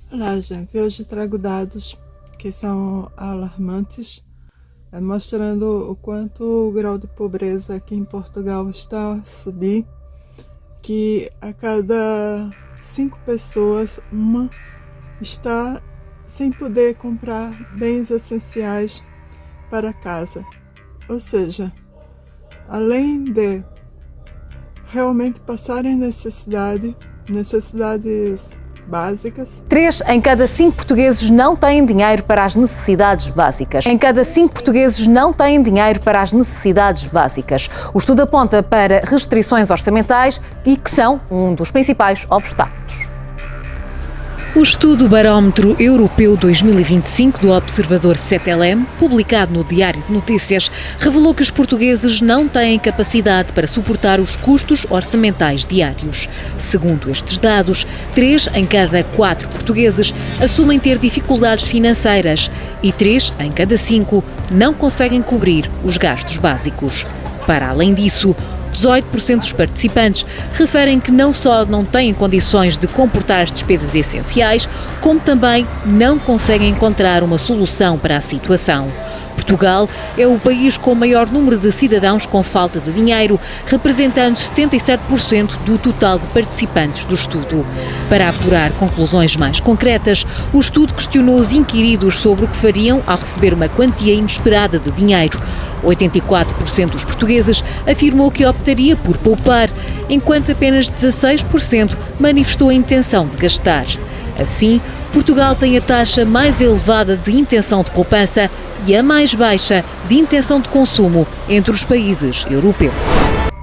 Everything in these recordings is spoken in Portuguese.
Olá, gente. Hoje trago dados que são alarmantes, mostrando o quanto o grau de pobreza aqui em Portugal está a subir, que a cada 5 pessoas, uma está sem poder comprar bens essenciais para casa. Ou seja, além de realmente passarem necessidades básicas. 3 em cada 5 portugueses não têm dinheiro para as necessidades básicas. Em cada 5 portugueses não têm dinheiro para as necessidades básicas. O estudo aponta para restrições orçamentais e que são um dos principais obstáculos. O estudo Barómetro Europeu 2025 do Observador CTLM, publicado no Diário de Notícias, revelou que os portugueses não têm capacidade para suportar os custos orçamentais diários. Segundo estes dados, 3 em cada 4 portugueses assumem ter dificuldades financeiras e 3 em cada 5 não conseguem cobrir os gastos básicos. Para além disso, 18% dos participantes referem que não só não têm condições de comportar as despesas essenciais, como também não conseguem encontrar uma solução para a situação. Portugal é o país com o maior número de cidadãos com falta de dinheiro, representando 77% do total de participantes do estudo. Para apurar conclusões mais concretas, o estudo questionou os inquiridos sobre o que fariam ao receber uma quantia inesperada de dinheiro. 84% dos portugueses afirmou que optaria por poupar, enquanto apenas 16% manifestou a intenção de gastar. Assim, Portugal tem a taxa mais elevada de intenção de poupança e a mais baixa de intenção de consumo entre os países europeus.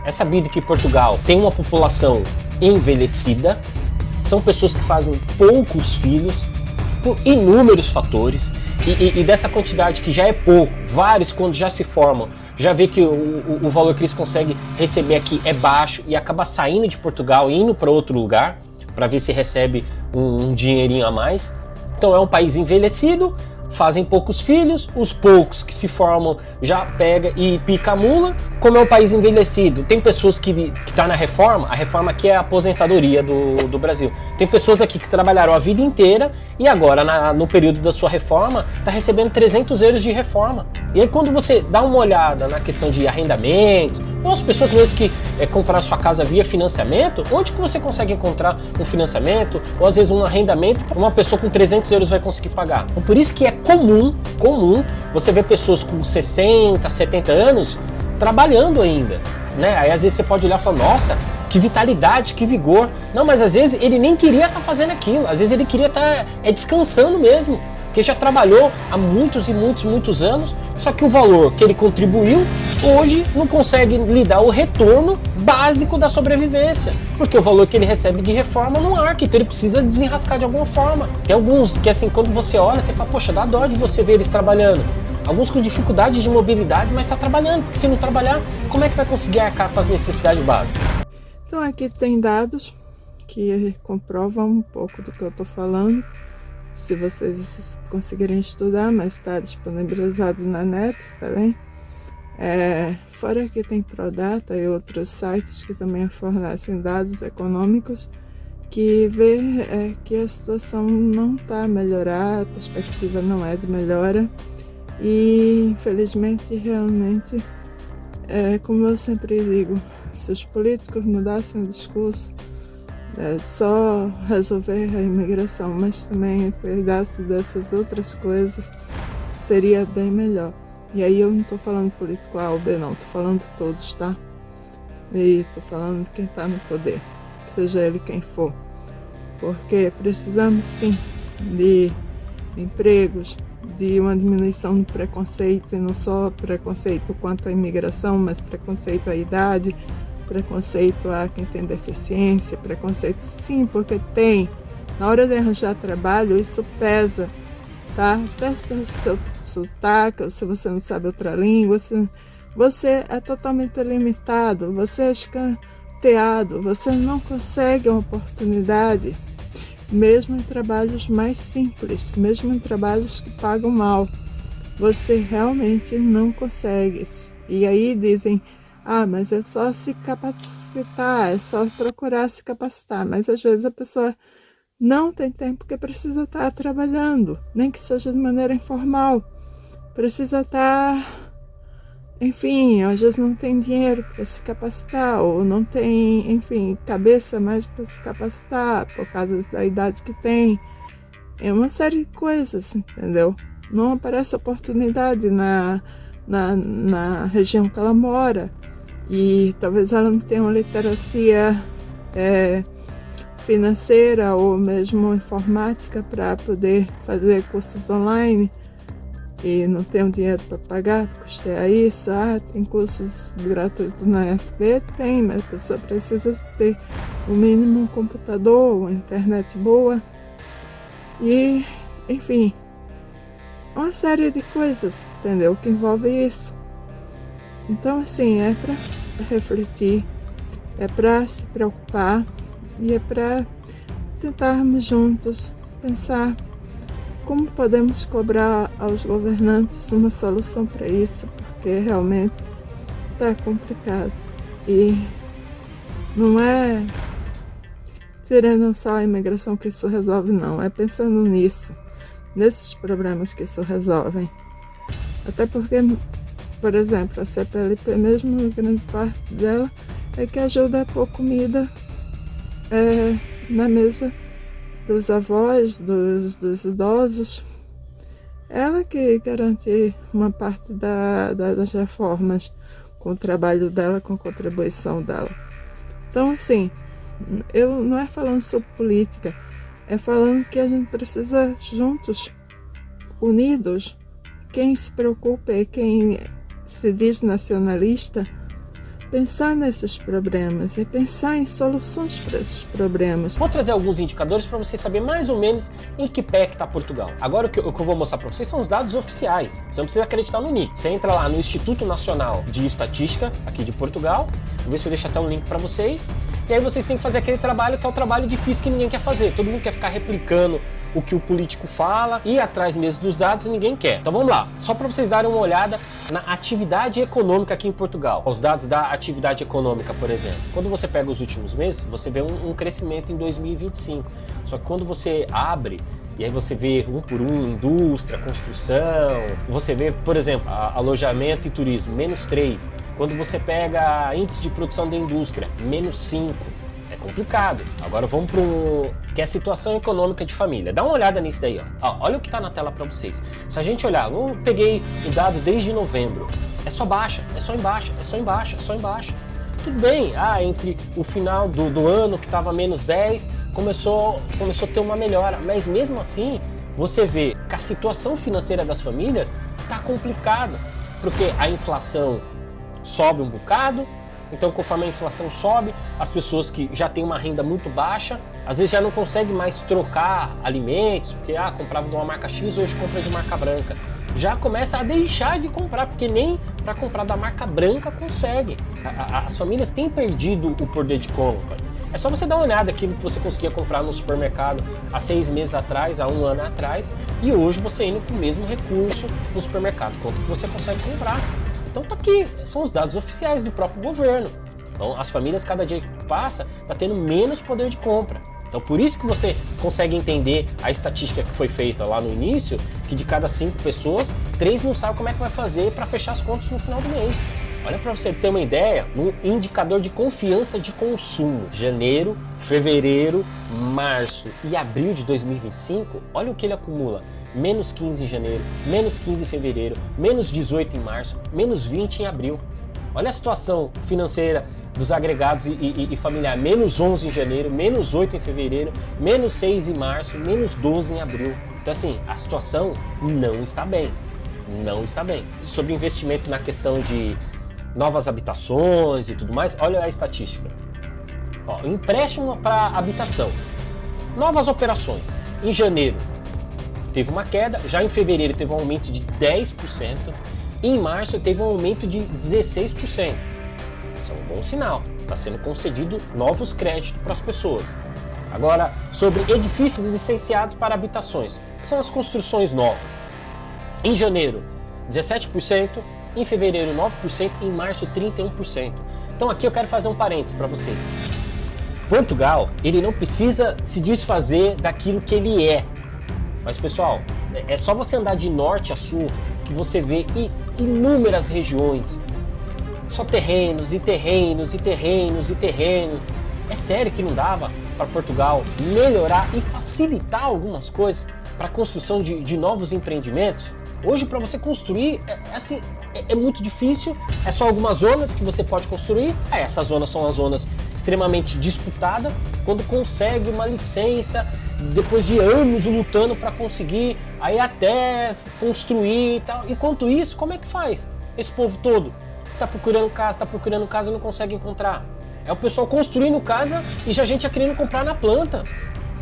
É sabido que Portugal tem uma população envelhecida, são pessoas que fazem poucos filhos, por inúmeros fatores, e dessa quantidade que já é pouco, vários quando já se formam, já vê que o valor que eles conseguem receber aqui é baixo e acaba saindo de Portugal e indo para outro lugar, para ver se recebe um dinheirinho a mais. Então é um país envelhecido, fazem poucos filhos, os poucos que se formam já pega e pica a mula. Como é um país envelhecido, tem pessoas que tá na reforma, a reforma aqui é a aposentadoria do Brasil. Tem pessoas aqui que trabalharam a vida inteira e agora no período da sua reforma tá recebendo 300 euros de reforma. E aí quando você dá uma olhada na questão de arrendamento, ou as pessoas mesmo que compraram sua casa via financiamento, onde que você consegue encontrar um financiamento, ou às vezes um arrendamento, uma pessoa com 300 euros vai conseguir pagar. Então, por isso que é comum você ver pessoas com 60, 70 anos trabalhando ainda, né? Aí às vezes você pode olhar e falar, nossa, que vitalidade, que vigor. Não, mas às vezes ele nem queria estar fazendo aquilo, às vezes ele queria estar descansando mesmo, porque já trabalhou há muitos e muitos anos, só que o valor que ele contribuiu, hoje não consegue lhe dar o retorno básico da sobrevivência, porque o valor que ele recebe de reforma não arca, então ele precisa desenrascar de alguma forma. Tem alguns que assim, quando você olha, você fala, poxa, dá dó de você ver eles trabalhando. Alguns com dificuldade de mobilidade, mas está trabalhando, porque se não trabalhar, como é que vai conseguir arcar com as necessidades básicas? Então aqui tem dados que comprovam um pouco do que eu estou falando, se vocês conseguirem estudar, mas está disponibilizado na net, tá bem? Fora que tem Prodata e outros sites que também fornecem dados econômicos, que vê que a situação não está a melhorar, a perspectiva não é de melhora, e infelizmente, realmente, como eu sempre digo, se os políticos mudassem o discurso, só resolver a imigração, mas também cuidasse dessas outras coisas, seria bem melhor. E aí eu não estou falando político A ou B, não, estou falando de todos, tá? E estou falando de quem está no poder, seja ele quem for. Porque precisamos sim de empregos, de uma diminuição do preconceito, e não só preconceito quanto à imigração, mas preconceito à idade, preconceito a quem tem deficiência, preconceito sim, porque tem. Na hora de arranjar trabalho, isso pesa, tá? Testa seu sotaque, se você não sabe outra língua, você é totalmente limitado, você é escanteado, você não consegue uma oportunidade, mesmo em trabalhos mais simples, mesmo em trabalhos que pagam mal, você realmente não consegue. E aí dizem, mas é só se capacitar, é só procurar se capacitar. Mas às vezes a pessoa não tem tempo porque precisa estar trabalhando, nem que seja de maneira informal. Precisa estar, enfim, às vezes não tem dinheiro para se capacitar, ou não tem, enfim, cabeça mais para se capacitar por causa da idade que tem. É uma série de coisas, entendeu? Não aparece oportunidade na região que ela mora, e talvez ela não tenha uma literacia financeira ou mesmo informática para poder fazer cursos online e não tem dinheiro para pagar, custear isso. Tem cursos gratuitos na FB? Tem, mas a pessoa precisa ter o mínimo um computador, uma internet boa e, enfim, uma série de coisas, entendeu? Que envolve isso. Então, assim, é para refletir, é para se preocupar e é para tentarmos juntos pensar como podemos cobrar aos governantes uma solução para isso, porque realmente está complicado. E não é tirando só a imigração que isso resolve, não. É pensando nisso, nesses problemas que isso resolve. Até porque, por exemplo, a CPLP, mesmo grande parte dela, é que ajuda a pôr comida na mesa dos avós, dos idosos. Ela que garante uma parte das reformas com o trabalho dela, com a contribuição dela. Então, assim, eu não é falando sobre política, é falando que a gente precisa juntos, unidos, quem se preocupa e quem se diz nacionalista, pensar nesses problemas e pensar em soluções para esses problemas. Vou trazer alguns indicadores para vocês saberem mais ou menos em que pé que está Portugal. Agora o que eu vou mostrar para vocês são os dados oficiais. Você não precisa acreditar no NIC. Você entra lá no Instituto Nacional de Estatística, aqui de Portugal. Vou ver se eu deixo até um link para vocês. E aí vocês têm que fazer aquele trabalho que é o trabalho difícil que ninguém quer fazer. Todo mundo quer ficar replicando o que o político fala, ir atrás mesmo dos dados, ninguém quer. Então vamos lá, só para vocês darem uma olhada na atividade econômica aqui em Portugal. Os dados da atividade econômica, por exemplo. Quando você pega os últimos meses, você vê um crescimento em 2025. Só que quando você abre, e aí você vê um por um, indústria, construção, você vê, por exemplo, alojamento e turismo, -3. Quando você pega índice de produção da indústria, -5. É complicado. Agora vamos para que é a situação econômica de família. Dá uma olhada nisso daí, ó. Olha o que está na tela para vocês. Se a gente olhar, eu peguei o dado desde novembro. É só baixa, é só em baixa, é só em baixa, é só em baixa. Tudo bem, entre o final do ano, que estava -10, começou a ter uma melhora. Mas mesmo assim, você vê que a situação financeira das famílias está complicada. Porque a inflação sobe um bocado. Então, conforme a inflação sobe, as pessoas que já têm uma renda muito baixa, às vezes já não conseguem mais trocar alimentos, porque comprava de uma marca X, hoje compra de marca branca. Já começa a deixar de comprar, porque nem para comprar da marca branca consegue. As famílias têm perdido o poder de compra. É só você dar uma olhada naquilo que você conseguia comprar no supermercado há 6 meses atrás, há 1 ano atrás, e hoje você indo com o mesmo recurso no supermercado. Quanto que você consegue comprar? Então tá aqui, são os dados oficiais do próprio governo. Então as famílias, cada dia que passa, tá tendo menos poder de compra. Então por isso que você consegue entender a estatística que foi feita lá no início, que de cada 5 pessoas, 3 não sabem como é que vai fazer para fechar as contas no final do mês. Olha para você ter uma ideia, no indicador de confiança de consumo, janeiro, fevereiro, março e abril de 2025, olha o que ele acumula. -15 em janeiro, -15 em fevereiro, -18 em março, -20 em abril. Olha a situação financeira dos agregados e familiar, -11 em janeiro, -8 em fevereiro, -6 em março, -12 em abril. Então assim, a situação não está bem, não está bem. Sobre investimento na questão de novas habitações e tudo mais, olha a estatística. Empréstimo para habitação, novas operações, em janeiro teve uma queda, já em fevereiro teve um aumento de 10%, e em março teve um aumento de 16%. Isso é um bom sinal, está sendo concedido novos créditos para as pessoas. Agora, sobre edifícios licenciados para habitações, que são as construções novas. Em janeiro, 17%, em fevereiro 9%, em março 31%. Então aqui eu quero fazer um parênteses para vocês. Portugal, ele não precisa se desfazer daquilo que ele é. Mas, pessoal, é só você andar de norte a sul que você vê inúmeras regiões. Só terrenos e terrenos e terrenos e terrenos. É sério que não dava para Portugal melhorar e facilitar algumas coisas para a construção de novos empreendimentos? Hoje, para você construir, é muito difícil. É só algumas zonas que você pode construir. Essas zonas são as zonas extremamente disputadas. Quando consegue uma licença, depois de anos lutando para conseguir, aí até construir e tal. Enquanto isso, como é que faz? Esse povo todo tá procurando casa e não consegue encontrar. É o pessoal construindo casa e já a gente querendo comprar na planta.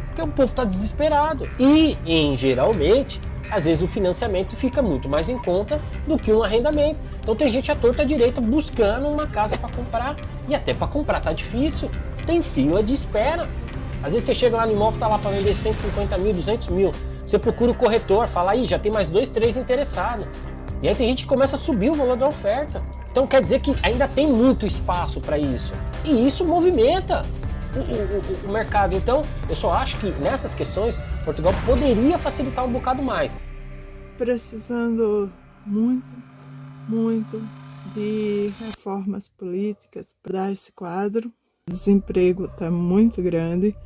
Porque o povo tá desesperado. E geralmente, às vezes o financiamento fica muito mais em conta do que um arrendamento. Então tem gente à torta à direita buscando uma casa para comprar. E até para comprar tá difícil. Tem fila de espera. Às vezes você chega lá no imóvel, tá lá para vender 150 mil, 200 mil. Você procura o corretor, fala aí, já tem mais 2, 3 interessados. E aí tem gente que começa a subir o valor da oferta. Então quer dizer que ainda tem muito espaço para isso. E isso movimenta o mercado. Então eu só acho que nessas questões Portugal poderia facilitar um bocado mais. Precisando muito de reformas políticas para dar esse quadro. O desemprego está muito grande,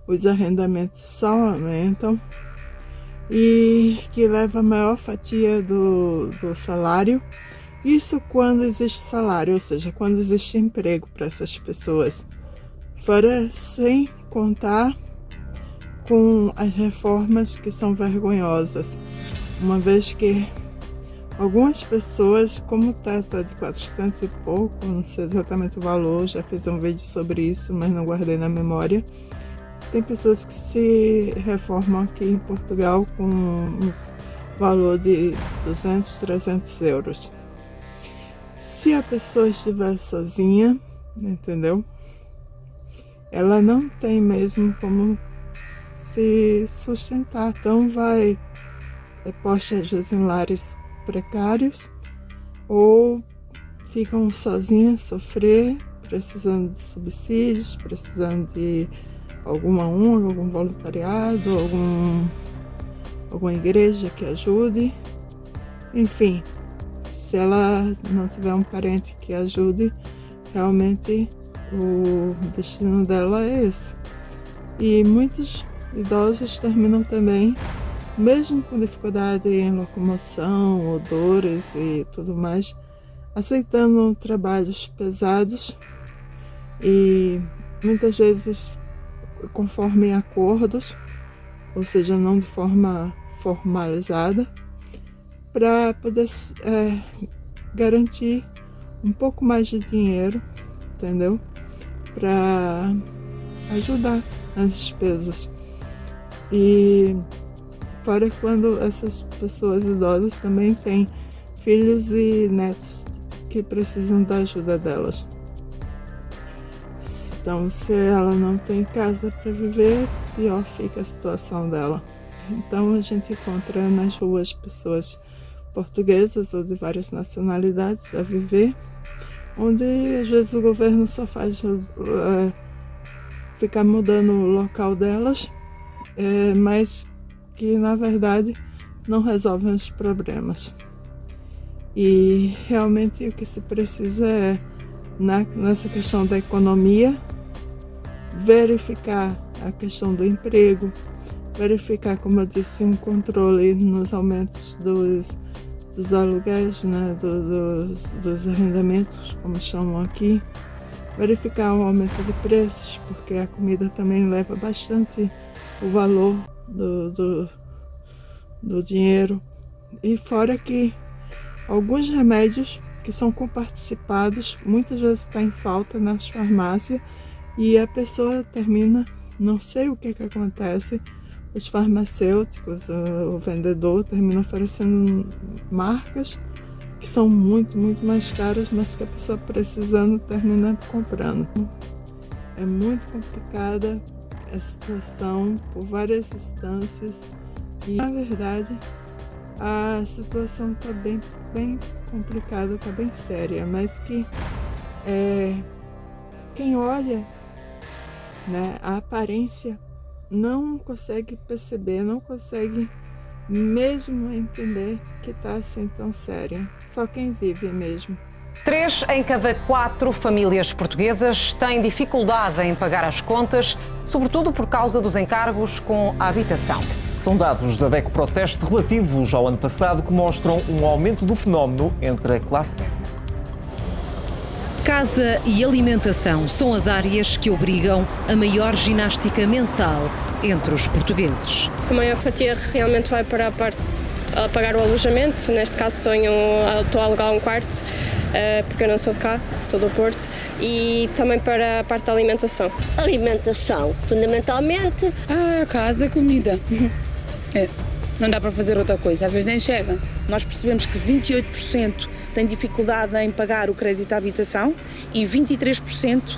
os arrendamentos só aumentam e que leva a maior fatia do salário. Isso quando existe salário, ou seja, quando existe emprego para essas pessoas. Fora sem contar com as reformas que são vergonhosas, uma vez que algumas pessoas, como o teto é de 400 e pouco, não sei exatamente o valor, já fiz um vídeo sobre isso, mas não guardei na memória. Tem pessoas que se reformam aqui em Portugal com um valor de 200, 300 euros. Se a pessoa estiver sozinha, entendeu? Ela não tem mesmo como se sustentar. Então vai posta às vezes em lares precários ou ficam sozinhas, sofrer, precisando de subsídios, precisando de alguma ONG, algum voluntariado, alguma igreja que ajude. Enfim, se ela não tiver um parente que ajude, realmente o destino dela é esse. E muitos idosos terminam também, mesmo com dificuldade em locomoção, odores e tudo mais, aceitando trabalhos pesados e muitas vezes conforme acordos, ou seja, não de forma formalizada, para poder garantir um pouco mais de dinheiro, entendeu? Para ajudar nas despesas. E fora quando essas pessoas idosas também têm filhos e netos que precisam da ajuda delas. Então, se ela não tem casa para viver, pior fica a situação dela. Então, a gente encontra nas ruas pessoas portuguesas ou de várias nacionalidades a viver, onde às vezes o governo só faz ficar mudando o local delas, mas que na verdade não resolvem os problemas. E realmente o que se precisa é, nessa questão da economia, verificar a questão do emprego, verificar, como eu disse, um controle nos aumentos dos aluguéis, né, dos arrendamentos, como chamam aqui, verificar o aumento de preços, porque a comida também leva bastante o valor do dinheiro. E fora que alguns remédios que são comparticipados, muitas vezes está em falta nas farmácias e a pessoa termina, não sei o que acontece, os farmacêuticos, o vendedor termina oferecendo marcas que são muito mais caras, mas que a pessoa precisando termina comprando. É muito complicada a situação por várias instâncias e, na verdade, a situação está bem complicada, está bem séria, mas que quem olha né? A aparência não consegue perceber, não consegue mesmo entender que está assim tão séria. Só quem vive mesmo. 3 em cada 4 famílias portuguesas têm dificuldade em pagar as contas, sobretudo por causa dos encargos com a habitação. São dados da DECO Proteste relativos ao ano passado que mostram um aumento do fenómeno entre a classe média. Casa e alimentação são as áreas que obrigam a maior ginástica mensal entre os portugueses. A maior fatia realmente vai para a parte a pagar o alojamento. Neste caso estou a alugar um quarto, porque eu não sou de cá, sou do Porto, e também para a parte da alimentação. Alimentação, fundamentalmente. A casa, comida. Não dá para fazer outra coisa, às vezes nem chega. Nós percebemos que 28% têm dificuldade em pagar o crédito à habitação e 23%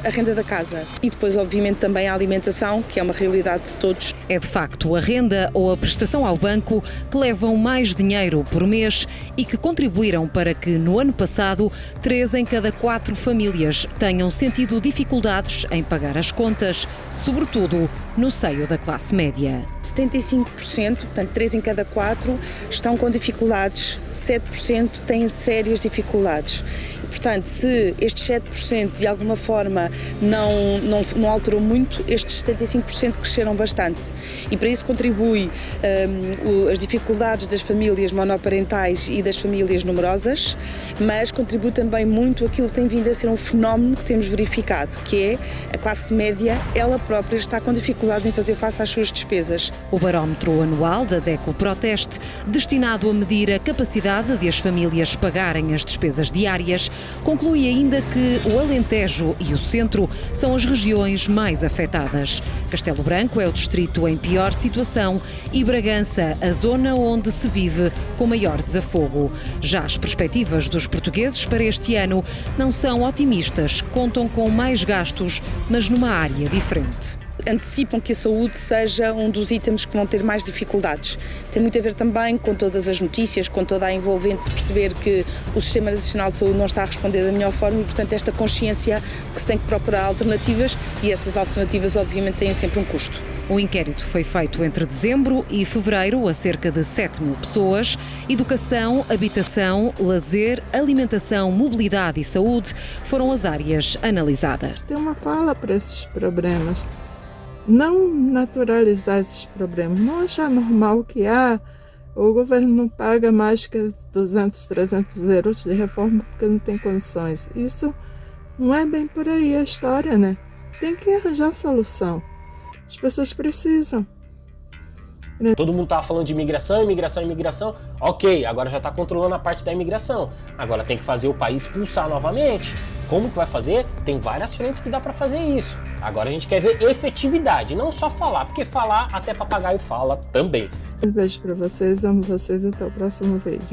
a renda da casa. E depois, obviamente, também a alimentação, que é uma realidade de todos. É de facto a renda ou a prestação ao banco que levam mais dinheiro por mês e que contribuíram para que, no ano passado, 3 em cada 4 famílias tenham sentido dificuldades em pagar as contas, sobretudo no seio da classe média. 75%, portanto 3 em cada 4, estão com dificuldades, 7% têm sérias dificuldades. E, portanto, se estes 7% de alguma forma não alterou muito, estes 75% cresceram bastante. E para isso contribui as dificuldades das famílias monoparentais e das famílias numerosas, mas contribui também muito aquilo que tem vindo a ser um fenómeno que temos verificado, que é a classe média, ela própria está com dificuldades em fazer face às suas despesas. O barómetro anual da DECO Proteste, destinado a medir a capacidade de as famílias pagarem as despesas diárias, conclui ainda que o Alentejo e o Centro são as regiões mais afetadas. Castelo Branco é o distrito em pior situação e Bragança a zona onde se vive com maior desafogo. Já as perspectivas dos portugueses para este ano não são otimistas, contam com mais gastos, mas numa área diferente. Antecipam que a saúde seja um dos itens que vão ter mais dificuldades. Tem muito a ver também com todas as notícias, com toda a envolvente, perceber que o Sistema Nacional de Saúde não está a responder da melhor forma e, portanto, esta consciência de que se tem que procurar alternativas e essas alternativas, obviamente, têm sempre um custo. O inquérito foi feito entre dezembro e fevereiro a cerca de 7.000 pessoas. Educação, habitação, lazer, alimentação, mobilidade e saúde foram as áreas analisadas. Tem uma fala para esses problemas. Não naturalizar esses problemas, não achar normal que o governo não paga mais que 200, 300 euros de reforma porque não tem condições. Isso não é bem por aí a história, né? Tem que arranjar solução. As pessoas precisam. Todo mundo tava falando de imigração, imigração, imigração. Ok, agora já está controlando a parte da imigração. Agora tem que fazer o país pulsar novamente. Como que vai fazer? Tem várias frentes que dá para fazer isso. Agora a gente quer ver efetividade, não só falar, porque falar até papagaio fala também. Um beijo para vocês, amo vocês, até o próximo vídeo.